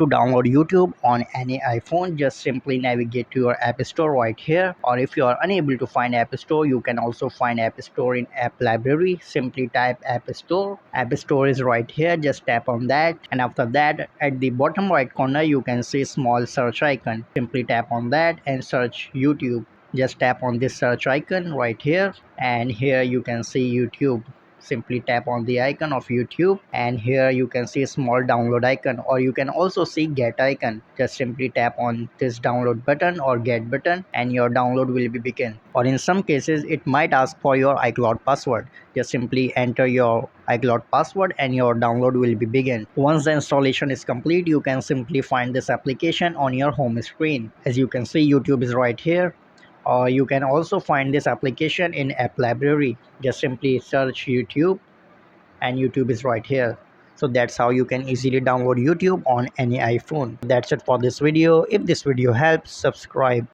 to download YouTube on any iPhone, just simply navigate to your App Store right here. Or if you are unable to find App Store, you can also find App Store in App Library. Simply type App Store. App Store is right here. Just tap on that. And after that, at the bottom right corner, you can see small search icon. Simply tap on that and search YouTube. Just tap on this search icon right here, and here you can see YouTube. Simply tap on the icon of YouTube, and here you can see a small download icon, or you can also see get icon. Just simply tap on this download button or get button, and your download will be begin. Or in some cases it might ask for your iCloud password. Just simply enter your iCloud password and your download will be begin. Once the installation is complete, you can simply find this application on your home screen. As you can see, YouTube is right here. Or you can also find this application in App Library. Just simply search YouTube, and YouTube is right here. So that's how you can easily download YouTube on any iPhone. That's it for this video. If this video helps, subscribe.